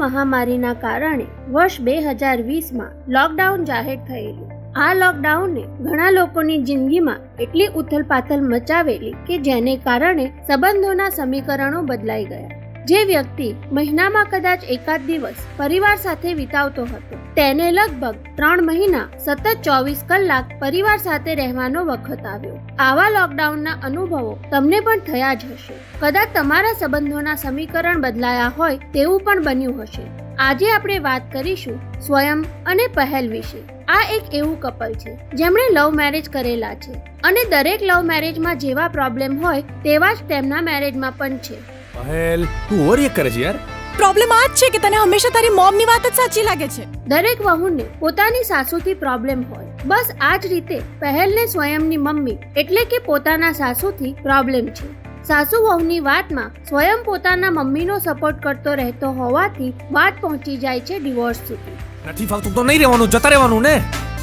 મહામારીના કારણે વર્ષ 2020માં લોકડાઉન જાહેર થયેલું. આ લોકડાઉને ઘણા લોકોની જિંદગીમાં એટલી ઉથલપાથલ મચાવેલી કે જેને કારણે સંબંધોના સમીકરણો બદલાઈ ગયા. જે વ્યક્તિ મહિનામાં કદાચ એકાદ દિવસ પરિવાર સાથે વિતાવતો હતો તેને લગભગ 3 મહિના સતત 24 કલાક પરિવાર સાથે રહેવાનો વખત આવ્યો. આવા લોકડાઉનના અનુભવો તમને પણ થયા જ હશે. કદાચ તમારા સંબંધોના સમીકરણ બદલાયા હોય તેવું પણ બન્યું હશે. આજે આપણે વાત કરીશું સ્વયં અને પહેલ વિશે. આ એક એવું કપલ છે જેમણે લવ મેરેજ કરેલા છે અને દરેક લવ મેરેજમાં જેવા પ્રોબ્લેમ હોય તેવા જ તેમના મેરેજમાં પણ છે. પહેલ, તું ઓવરરિએક્ટ કરે છે યાર. પ્રોબ્લેમ આ જ છે કે તને હંમેશા તારી મોમની વાત જ સાચી લાગે છે. દરેક વહુને પોતાની સાસુથી પ્રોબ્લેમ હોય. બસ આ જ રીતે પહેલને સ્વયંની મમ્મી એટલે કે પોતાના સાસુથી પ્રોબ્લેમ છે. સાસુ વહુની વાતમાં સ્વયં પોતાના મમ્મીનો સપોર્ટ કરતો રહેતો હોવાથી વાત પહોંચી જાય છે ડિવોર્સ સુધી. નથી ફાવતું તો નહીં રહેવાનું, જતા રહેવાનું ને.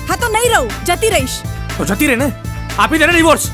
હા તો નહીં રહું, જતી રહીશ. તો જતી રહે ને, આપી દે ને ડિવોર્સ.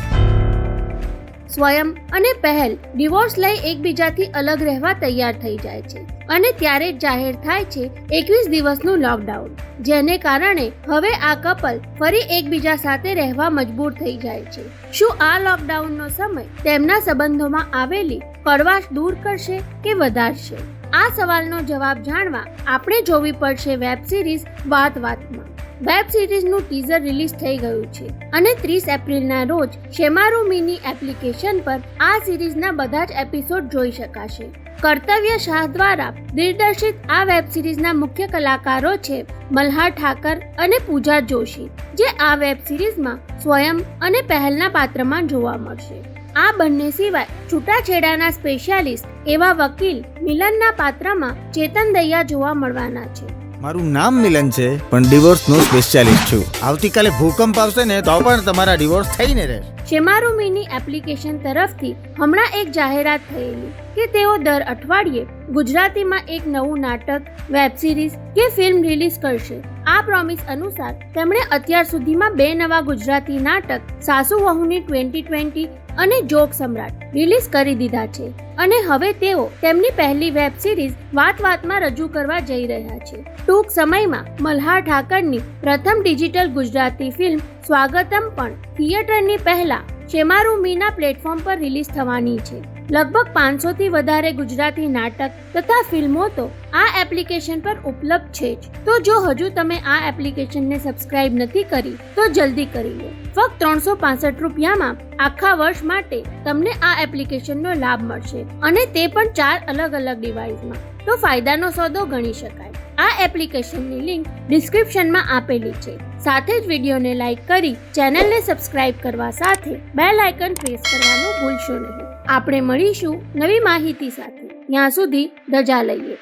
સ્વયં અને પહેલ ડિવોર્સ લઈ એકબીજાથી અલગ રહેવા તૈયાર થઈ જાય છે અને ત્યારે જ જાહેર થાય છે 21 દિવસનું લોકડાઉન, જેને કારણે હવે આ કપલ ફરી એકબીજા સાથે રહેવા મજબૂર થઈ જાય છે. શું આ લોકડાઉનનો સમય તેમના સંબંધોમાં આવેલી કડવાશ દૂર કરશે કે વધારશે? આ સવાલનો જવાબ જાણવા આપણે જોવી પડશે વેબ સિરીઝ વાત વાતમાં. વેબ સિરીઝનું ટીઝર રિલીઝ થઈ ગયું છે અને 30 એપ્રિલના રોજ શેમારુ મિની એપ્લિકેશન પર આ સિરીઝના બધા જ એપિસોડ જોઈ શકાશે. કર્તવ્ય શાહ દ્વારા દિગ્દર્શિત આ વેબ સિરીઝના મુખ્ય કલાકારો છે મલ્હાર ઠાકર અને પૂજા જોશી, જે આ વેબ સિરીઝમાં સ્વયં અને પહેલના પાત્રમાં જોવા મળશે. આ બંને સિવાય છૂટાછેડાના સ્પેશિયાલિસ્ટ એવા વકીલ મિલનના પાત્રમાં ચેતન દૈયા જોવા મળવાના છે. મારું નામ મિલન છે પણ ડિવોર્સનો સ્પેશિયાલિસ્ટ છું. આવતીકાલે ભૂકંપ આવશે ને તો પણ તમારા ડિવોર્સ થઈને રહેશે. શેમારુ મિની એપ્લિકેશન તરફથી હમણાં એક જાહેરાત થયેલી કે તેઓ દર અઠવાડિયે ગુજરાતીમાં એક નવું નાટક, વેબ સિરીઝ કે ફિલ્મ રિલીઝ કરશે. આ પ્રોમિસ અનુસાર તેમણે અત્યાર સુધીમાં 2 નવા ગુજરાતી નાટક સાસુ વહુની 2020 અને જોક સમ્રાટ રિલીઝ કરી દીધા છે અને હવે તેઓ તેમની પહેલી વેબ સિરીઝ વાત વાતમાં રજૂ કરવા જઈ રહ્યા છે. ટૂંક સમયમાં મલ્હાર ઠાકરની પ્રથમ ડિજિટલ ગુજરાતી ફિલ્મ સ્વાગતમ પણ થિયેટરની પહેલા શેમારુ મીના પ્લેટફોર્મ પર રિલીઝ થવાની છે. લગભગ 500 થી વધારે ગુજરાતી નાટક તથા ફિલ્મો તો આ એપ્લિકેશન પર ઉપલબ્ધ છે જ. તો જો હજુ તમે આ એપ્લિકેશનને સબસ્ક્રાઇબ નથી કરી તો જલ્દી કરી લો. ફક્ત 365 રૂપિયામાં આખા વર્ષ માટે તમને આ એપ્લિકેશનનો લાભ મળશે અને તે પણ 4 અલગ અલગ ડિવાઇસમાં. તો ફાયદાનો સોદો ગણી શકાય. આ એપ્લિકેશનની લિંક ડિસ્ક્રિપ્શનમાં આપેલી છે. સાથે જ વિડીયોને લાઇક કરી ચેનલને સબસ્ક્રાઇબ કરવા સાથે બેલ આઇકન પ્રેસ કરવાનું ભૂલશો નહીં. આપણે મળીશું નવી માહિતી સાથે. ત્યાં સુધી રજા લઈએ.